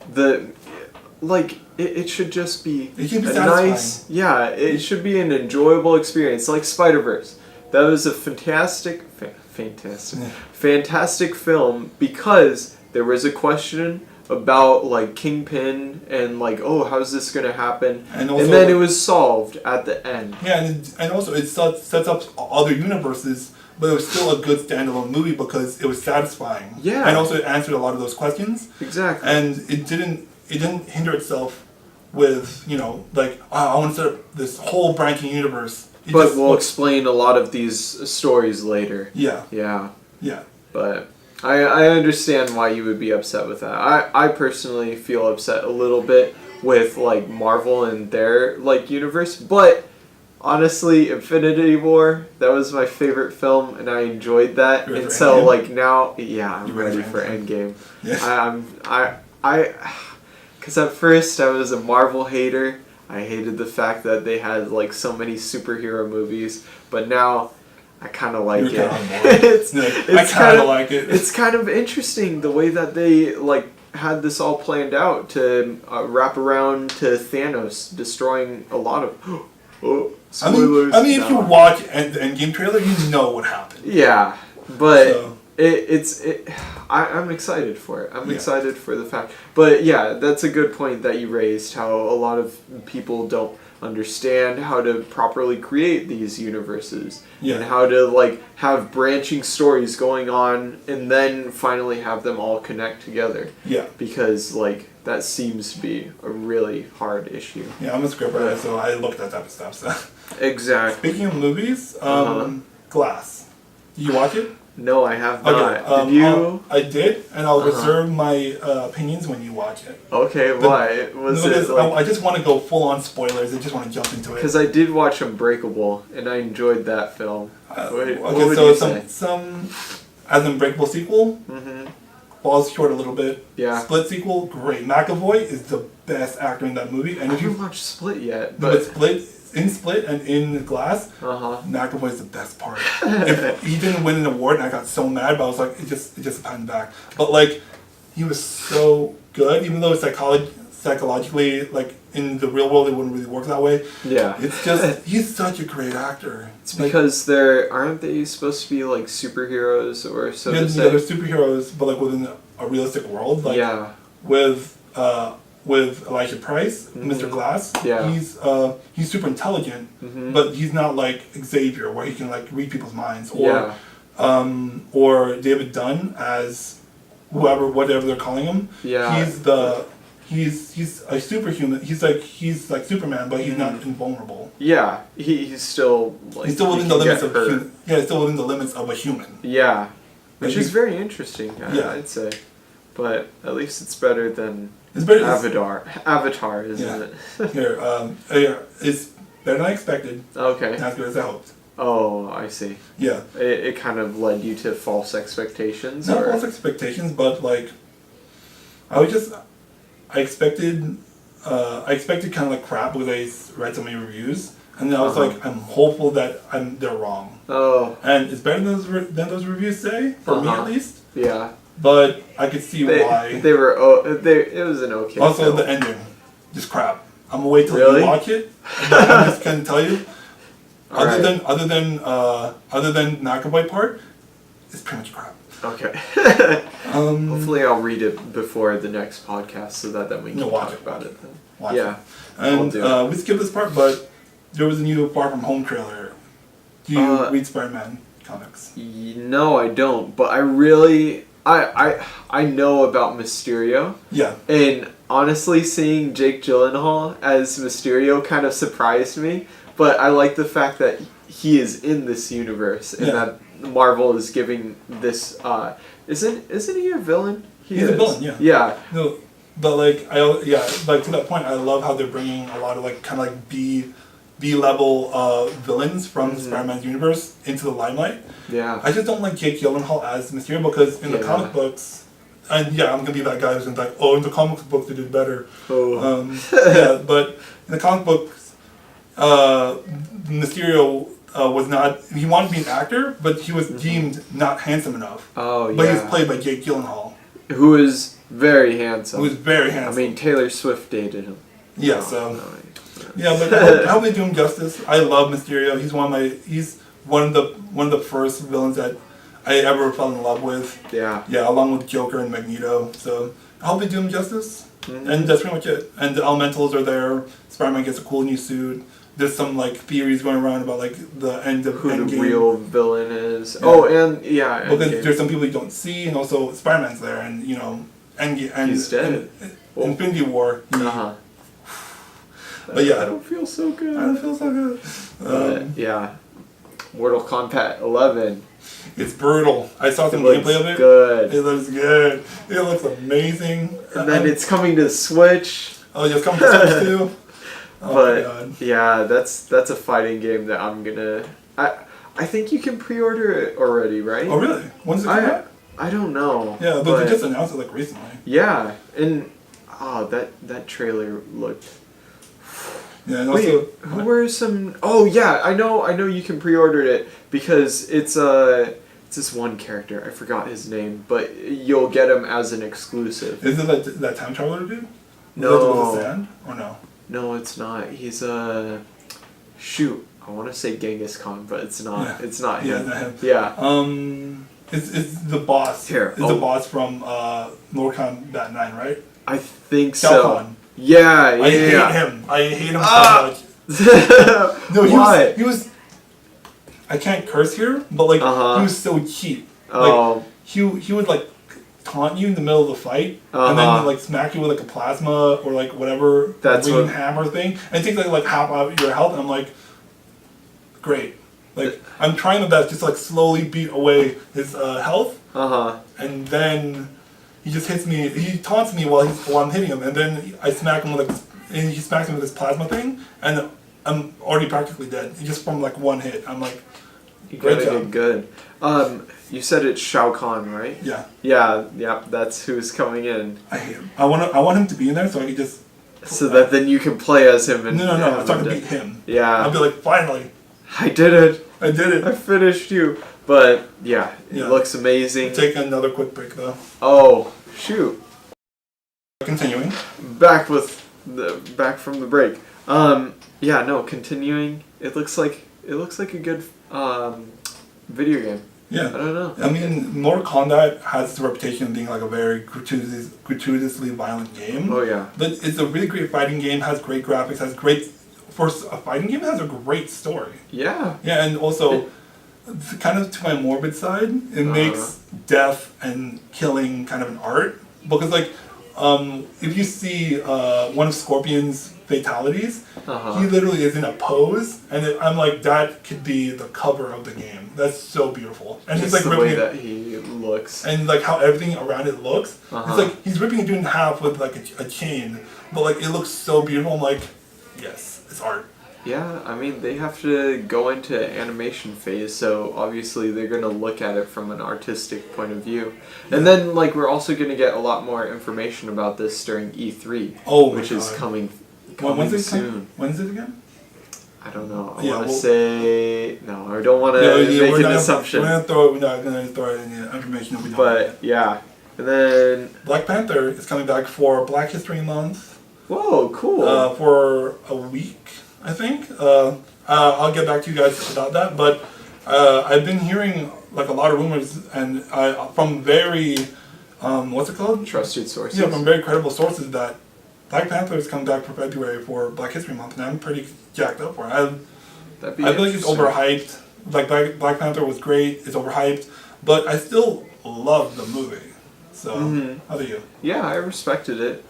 the, like, it should just be
it should be
a
satisfying.
nice, yeah, it should be an enjoyable experience, like Spider-Verse. That was a fantastic film because there was a question about like Kingpin and like, oh, how's this gonna happen? And then it was solved at the end.
Yeah, and also it sets up other universes, but it was still a good standalone movie because it was satisfying.
Yeah.
And also it answered a lot of those questions.
Exactly.
And it didn't hinder itself with, like, I want to set up this whole branching universe.
But we'll explain a lot of these stories later.
Yeah.
Yeah.
Yeah.
But I understand why you would be upset with that. I personally feel upset a little bit with like Marvel and their like universe, but honestly, Infinity War, that was my favorite film and I enjoyed that. And so like now, yeah, I'm ready for Endgame.
Yeah.
Because at first I was a Marvel hater. I hated the fact that they had like so many superhero movies, but now I kind of like it.
I kind of like it.
It's kind of interesting the way that they like had this all planned out to wrap around to Thanos destroying a lot of. Spoilers.
I mean, if you watch the Endgame trailer, you know what happened.
Yeah, but I'm excited for it. I'm excited for the fact. But yeah, that's a good point that you raised, how a lot of people don't understand how to properly create these universes and how to like have branching stories going on and then finally have them all connect together.
Yeah.
Because like that seems to be a really hard issue.
Yeah, I'm a scriptwriter, so I looked at that type of stuff. So.
Exactly.
Speaking of movies, Glass. Did you watch it?
No, I have not.
Okay,
did you?
I did, and I'll reserve my opinions when you watch it.
Okay, why?
I just want to go full on spoilers. I just want to jump into it.
Because I did watch Unbreakable, and I enjoyed that film. What would
so
you say?
some as Unbreakable sequel falls short a little bit.
Yeah.
Split sequel, great. McAvoy is the best actor in that movie. And
I haven't watched Split yet,
but Split and in Glass, McAvoy is the best part. If he didn't win an award, and I got so mad, but I was like, it just happened back. But like, he was so good, even though psychologically, like in the real world, it wouldn't really work that way.
Yeah,
it's just he's such a great actor.
It's because aren't they supposed to be like superheroes or so?
Yeah, they're superheroes, but like within a realistic world. Like with Elijah Price, Mr. Glass, he's super intelligent, but he's not like Xavier, where he can like read people's minds, or David Dunn as whatever they're calling him. Yeah, he's a superhuman. He's like Superman, but he's not invulnerable.
Yeah, he's still like
he's still within the limits of still within the limits of a human.
Yeah, which is very interesting. I'd say, but at least it's better than.
It's better.
Avatar, isn't it?
It's better than I expected.
Okay.
Not as good as I hoped.
Oh, I see.
Yeah.
It kind of led you to false expectations?
Not false expectations, but like, I expected kind of like crap because I read so many reviews, and then I was like, I'm hopeful that they're wrong. Oh. And it's better than those reviews say, for me at least. Yeah. But I could see why.
It was an okay
also,
film.
The ending. Just crap. I'm going to wait till you watch it. I'm just going to tell you. Other than McAvoy part, it's pretty much crap.
Okay. Hopefully I'll read it before the next podcast so that then we can talk about it then.
Watch it. And we skipped this part, but there was a new Far From Home trailer. Do you read Spider-Man comics?
No, I don't. But I really... I know about Mysterio.
Yeah.
And honestly, seeing Jake Gyllenhaal as Mysterio kind of surprised me, but I like the fact that he is in this universe and that Marvel is giving this. Isn't he a villain?
He's a villain, yeah.
Yeah.
No, but like like to that point, I love how they're bringing a lot of like kind of like B level villains from Spider-Man's universe into the limelight.
Yeah.
I just don't like Jake Gyllenhaal as Mysterio because in the comic books, and I'm gonna be that guy who's gonna be like, oh, in the comic books they did better.
Oh.
But in the comic books, Mysterio was not. He wanted to be an actor, but he was deemed not handsome enough.
Oh yeah.
But he was played by Jake Gyllenhaal,
who is very handsome.
Who is very handsome.
I mean, Taylor Swift dated him.
Yeah. Yeah, but I hope they do him justice. I love Mysterio. He's one of the first villains that I ever fell in love with.
Yeah.
Yeah, along with Joker and Magneto. So I hope they do him justice. And that's pretty much it. And the Elementals are there. Spider-Man gets a cool new suit. There's some like theories going around about like the end of
who
Endgame.
The real villain is.
Yeah.
Oh, and
because there's some people you don't see, and also Spider-Man's there, and you know, and
he's dead.
Infinity War. But
I don't feel so good.
I don't feel so good.
Yeah, Mortal Kombat 11.
It's brutal. I saw some gameplay of it.
Good.
It looks good. It looks amazing.
And then it's coming to Switch.
Oh, yeah, it's coming to Switch too. Oh
but
my God.
yeah, that's a fighting game that I'm gonna. I think you can pre-order it already, right?
Oh really? When's it come out?
I don't know.
Yeah, but they just announced it like recently.
Yeah, and that trailer looked.
Yeah, and also
who were some? Oh yeah, I know you can pre-order it because it's this one character. I forgot his name, but you'll get him as an exclusive.
Is it that time traveler dude?
No.
With the sand or no?
No, it's not. He's shoot. I want to say Genghis Khan, but it's not.
Yeah.
It's not
Yeah,
him.
not him.
Yeah.
It's the boss.
Here.
It's the boss from Mortal Kombat 9, right?
I think
Shao
so.
Kahn.
Yeah.
I hate him. I hate him so much. No, he was. I can't curse here, but like he was so cheap. Like he would like taunt you in the middle of the fight, and then like smack you with like a plasma or like whatever green hammer thing, and it takes like half out your health. And I'm like, great. Like I'm trying my best just to, like slowly beat away his health, and then he just hits me. He taunts me while I'm hitting him, and then I smack him with like, and he smacks me with his plasma thing, and I'm already practically dead just from like one hit. I'm like,
great job. Good. You said it's Shao Kahn, right?
Yeah.
Yeah. That's who's coming in.
I hate him. I want him to be in there so I can just.
So that then you can play as him and.
No. I'm trying to beat him.
Yeah.
I'll be like, finally.
I did it.
I
finished you. But yeah, it looks amazing.
Take another quick break though.
Oh shoot.
Continuing.
Back from the break. Continuing. It looks like a good video game.
Yeah.
I don't know.
I mean, Mortal Kombat has the reputation of being like a very gratuitously violent game.
Oh yeah.
But it's a really great fighting game. Has great graphics. Has great. For a fighting game, it has a great story.
Yeah.
Yeah, and also, kind of to my morbid side, it makes death and killing kind of an art. Because like, if you see one of Scorpion's fatalities, he literally is in a pose, and I'm like, that could be the cover of the game. That's so beautiful. And
just
he's like
the
ripping
way that he looks,
and like how everything around it looks. It's like he's ripping it in half with like a chain, but like it looks so beautiful. I'm like, yes. It's art.
Yeah, I mean, they have to go into animation phase, so obviously they're going to look at it from an artistic point of view. Yeah. And then, like, we're also going to get a lot more information about this during E3, which is coming soon.
When's it again?
I don't know. I want to say... No, I don't want to make an assumption.
We're not going to throw any information that we don't
But, yeah. And then...
Black Panther is coming back for Black History Month.
Whoa, cool.
For a week, I think. I'll get back to you guys about that. But I've been hearing like a lot of rumors and from very, what's it called?
Trusted sources.
Yeah, from very credible sources that Black Panther is coming back for February for Black History Month, and I'm pretty jacked up for it. I feel like it's overhyped. Like Black Panther was great. It's overhyped, but I still love the movie. So, how do you?
Yeah, I respected it.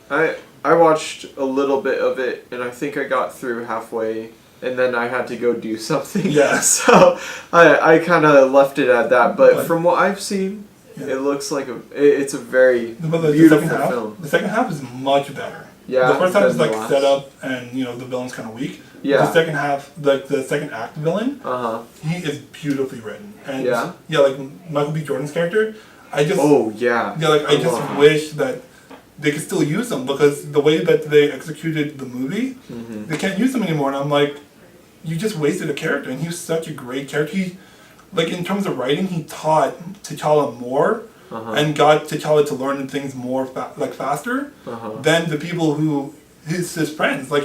I watched a little bit of it, and I think I got through halfway, and then I had to go do something.
Yeah.
So I kind of left it at that. But from what I've seen, it looks like it's a very beautiful film.
The second half is much better.
Yeah.
The first half is like set up, and the villain's kind of weak.
Yeah.
The second half, like the second act villain, he is beautifully written. And like Michael B. Jordan's character, I just I just wish that they could still use him, because the way that they executed the movie, they can't use him anymore. And I'm like, you just wasted a character, and he was such a great character. He, like in terms of writing, he taught T'Challa more. And got T'Challa to learn things more faster than the people who his friends. Like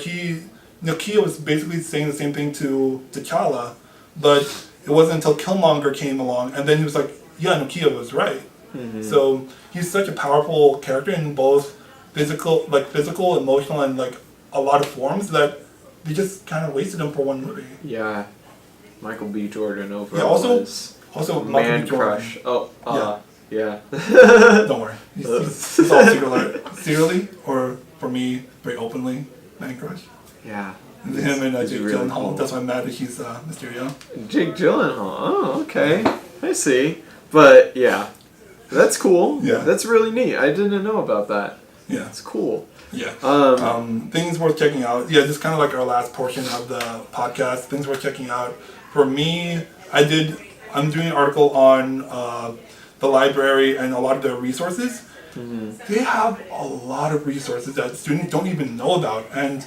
Nakia was basically saying the same thing to T'Challa, but it wasn't until Killmonger came along, and then he was like, yeah, Nakia was right. So he's such a powerful character in both physical, emotional, and like a lot of forms, that they just kind of wasted him for one movie.
Yeah, Michael B. Jordan over.
Yeah, also
man
Michael B. Jordan.
crush. Oh, yeah.
Don't worry. He's all secretly, or for me, very openly, man crush.
Yeah.
Him and Jake
really
Gyllenhaal.
cool.
That's why I'm mad that he's Mysterio.
Jake Gyllenhaal. Oh, okay. I see. But yeah, that's cool.
Yeah.
That's really neat. I didn't know about that.
Yeah.
It's cool.
Yeah. Things worth checking out. Yeah, just kind of like our last portion of the podcast. Things worth checking out. For me, I'm doing an article on the library and a lot of their resources. They have a lot of resources that students don't even know about, and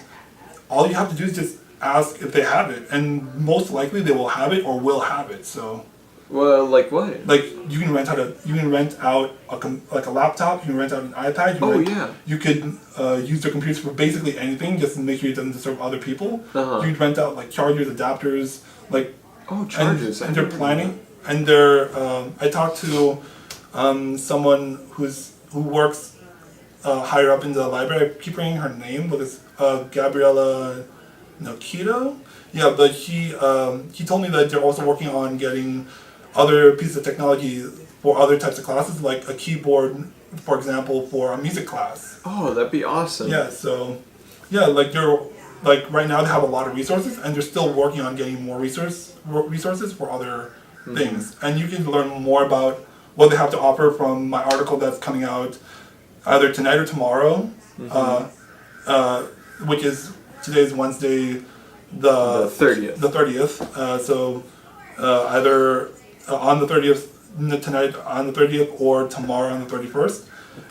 all you have to do is just ask if they have it, and most likely they will have it or will have it. So,
well, like what?
Like you can rent out a laptop. You can rent out an iPad. You could use their computers for basically anything, just to make sure it doesn't disturb other people. You can rent out like chargers, adapters, like
chargers.
And they're planning. And they're I talked to someone who works higher up in the library. I keep forgetting her name, but it's Gabriella Nokito. Yeah, but he told me that they're also working on getting other pieces of technology for other types of classes, like a keyboard, for example, for a music class.
Oh, that'd be awesome.
Yeah, so like they're like right now they have a lot of resources, and they're still working on getting more resources for other things. And you can learn more about what they have to offer from my article that's coming out either tonight or tomorrow, which is today's Wednesday, the 30th. The 30th. So either on the 30th tonight on the 30th or tomorrow on the 31st,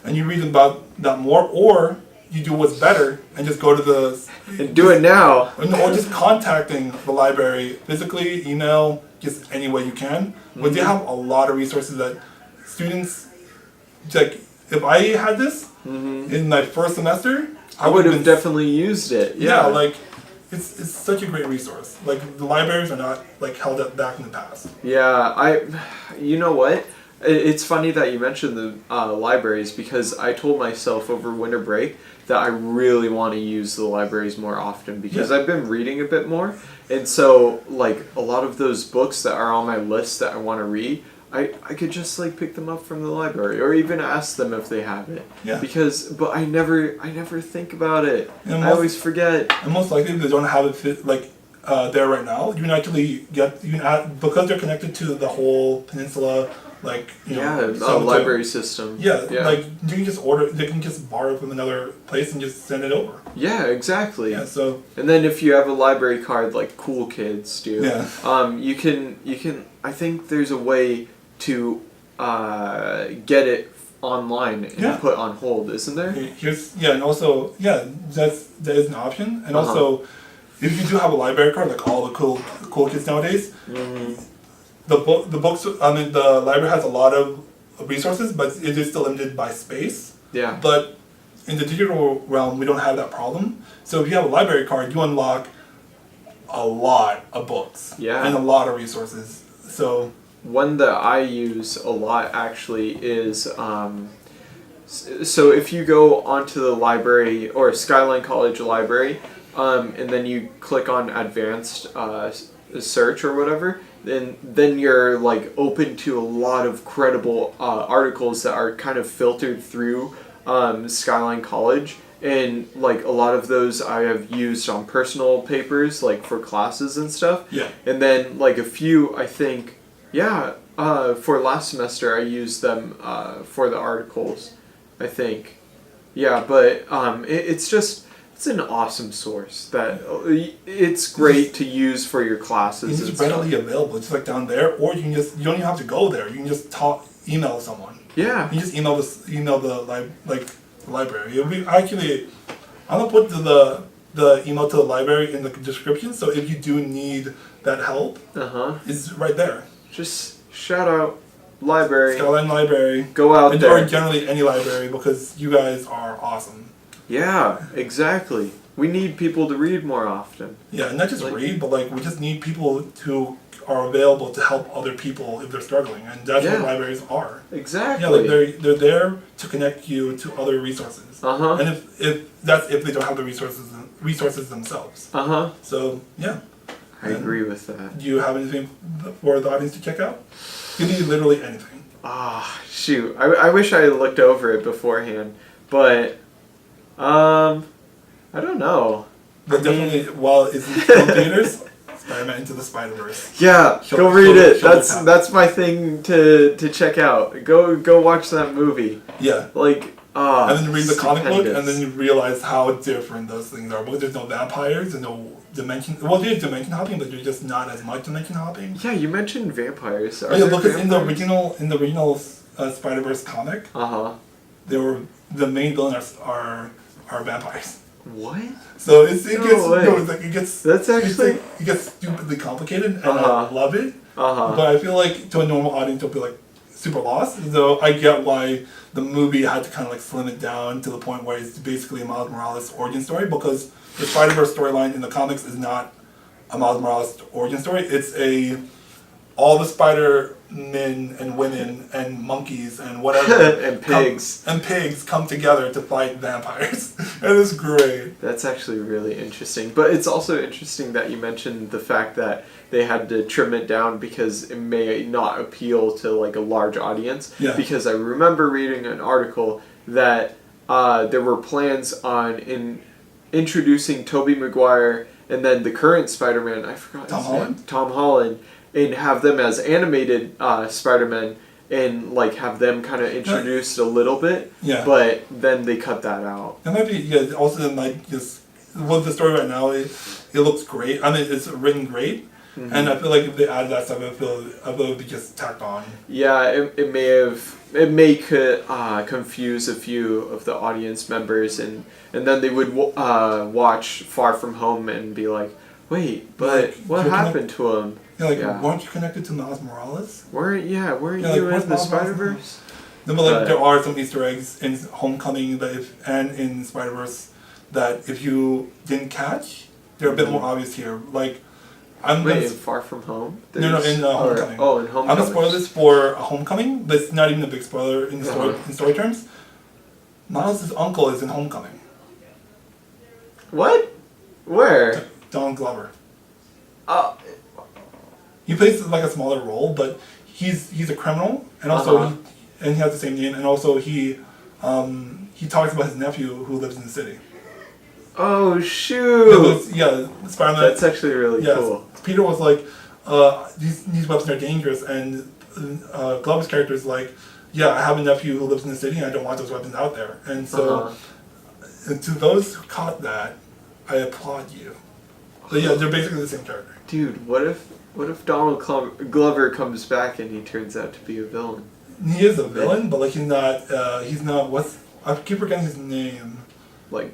and you read about that more, or you do what's better and just go to
it now,
or just contacting the library physically, email, just any way you can. But they have a lot of resources that students, like if I had this in my first semester,
I would have definitely used it.
Yeah, like it's such a great resource. Like the libraries are not like held up back in the past.
Yeah, you know what? It's funny that you mentioned the libraries, because I told myself over winter break that I really want to use the libraries more often, because I've been reading a bit more, and so like a lot of those books that are on my list that I want to read, I could just like pick them up from the library, or even ask them if they have it.
Yeah.
But I never think about it. I always forget.
And most likely they don't have it there right now. You can actually because they're connected to the whole peninsula. Like
library system.
Yeah, like you can just order. They can just borrow from another place and just send it over.
Yeah, exactly.
Yeah, so.
And then if you have a library card, like cool kids do, you can. I think there's a way to get it online and put on hold, isn't there?
And also that is an option. And also, if you do have a library card, like all the cool kids nowadays. The library has a lot of resources, but it is still limited by space.
Yeah.
But in the digital realm, we don't have that problem. So if you have a library card, you unlock a lot of books.
Yeah.
And a lot of resources. So
one that I use a lot actually is so if you go onto the library or Skyline College library, and then you click on advanced search or whatever, then you're like open to a lot of credible articles that are kind of filtered through Skyline College, and like a lot of those I have used on personal papers, like for classes and stuff.
Yeah.
And then like a few, I think, for last semester I used them for the articles, I think. Yeah, but it's an awesome source that it's great to use for your classes.
It's just readily available. It's like down there, or you don't even have to go there. You can just email someone.
Yeah.
You just email the library. It'll be actually, I'm gonna put the email to the library in the description. So if you do need that help, it's right there.
Just shout out library.
Skyline Library.
Go out there.
Or generally any library, because you guys are awesome.
Yeah, exactly. We need people to read more often.
Yeah, and not just read, but we just need people who are available to help other people if they're struggling, and that's what libraries are.
Exactly.
Yeah, they're there to connect you to other resources. And if they don't have the resources themselves. So yeah.
I agree with that.
Do you have anything for the audience to check out? You need literally anything.
Shoot. I wish I had looked over it beforehand, but I don't know.
But definitely, while it's in film theaters, Spider-Man Into the Spider-Verse.
Yeah, go read it. That's my thing to check out. Go watch that movie.
Yeah. And then read the comic book, and then you realize how different those things are. Because there's no vampires and no dimension. Well, there's dimension hopping, but there's just not as much dimension hopping.
Yeah, you mentioned vampires.
Because in the original Spider-Verse comic, the main villains are vampires.
What?
So it gets
that's actually
it gets stupidly complicated, and I love it. But I feel like to a normal audience, it'll be super lost. So I get why the movie had to kind of slim it down to the point where it's basically a Miles Morales origin story, because the Spider-Verse storyline in the comics is not a Miles Morales origin story. It's all the Spider-Men and women and monkeys and whatever
and pigs
come together to fight vampires. And it's great.
That's actually really interesting. But it's also interesting that you mentioned the fact that they had to trim it down because it may not appeal to a large audience.
Yeah.
Because I remember reading an article that there were plans on introducing Tobey Maguire and then the current Spider-Man, I forgot his name, Tom Holland, and have them as animated Spider-Man and have them kind of introduced a little bit.
Yeah.
But then they cut that out.
It might be also just with the story right now, it looks great. I mean, it's written great. And I feel like if they added that stuff, I feel it would be just tacked on.
Yeah, it may confuse a few of the audience members, and then they would watch Far From Home and be like, wait, but what happened to him?
Yeah, weren't you connected to Miles Morales?
Weren't you in the Spider-Verse?
No, but there are some Easter eggs in Homecoming and in Spider-Verse that if you didn't catch, they're a bit more obvious here.
In Far From Home?
No, in Homecoming.
In Homecoming.
I'm going to spoil this for Homecoming, but it's not even a big spoiler in story terms. Miles' uncle is in Homecoming.
What? Where?
Donald Glover. He plays a smaller role, but he's a criminal, and also he has the same name, and also he talks about his nephew who lives in the city.
Oh shoot!
Spider-Man.
That's actually really cool.
Peter was these weapons are dangerous, and Glover's character is I have a nephew who lives in the city, and I don't want those weapons out there. And so, to those who caught that, I applaud you. So they're basically the same character.
Dude, what if Donald Glover comes back and he turns out to be a villain?
He is a villain, but he's not. I keep forgetting his name.
Wait.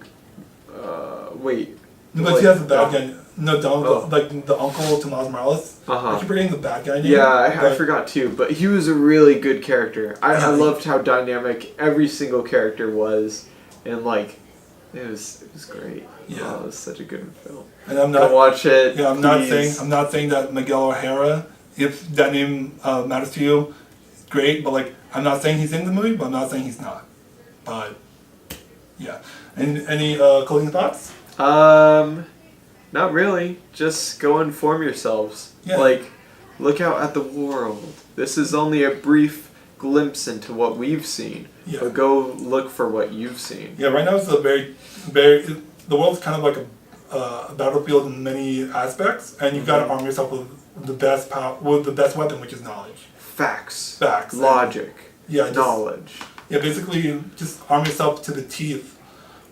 No, but he has the bad guy. No, Donald, the uncle to Miles Morales. I keep forgetting the bad guy name.
Yeah, I forgot too, but he was a really good character. I loved how dynamic every single character was, and it was great. Yeah, it was such a good film.
And I'm not
watch it.
Yeah, I'm not saying that Miguel O'Hara, if that name matters to you, great. But I'm not saying he's in the movie, but I'm not saying he's not. But yeah. And any closing thoughts?
Not really. Just go inform yourselves.
Yeah.
Look out at the world. This is only a brief glimpse into what we've seen.
Yeah.
But go look for what you've seen.
Yeah, right now it's a very, the world's kind of like a battlefield in many aspects, and you've got to arm yourself with the best weapon, which is knowledge.
Facts.
Facts.
Logic.
Yeah.
Knowledge.
Yeah, basically just arm yourself to the teeth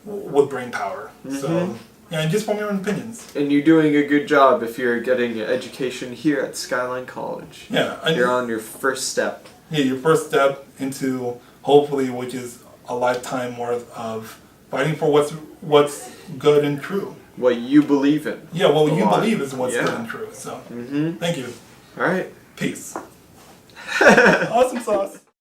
with brain power. So, yeah, and just form your own opinions.
And you're doing a good job if you're getting an education here at Skyline College.
Yeah.
You're on your first step.
Yeah, your first step into, hopefully, which is a lifetime worth of fighting for what's good and true.
What you believe in.
Yeah, what you believe is what's good and true. So, thank you.
All right.
Peace. Awesome sauce.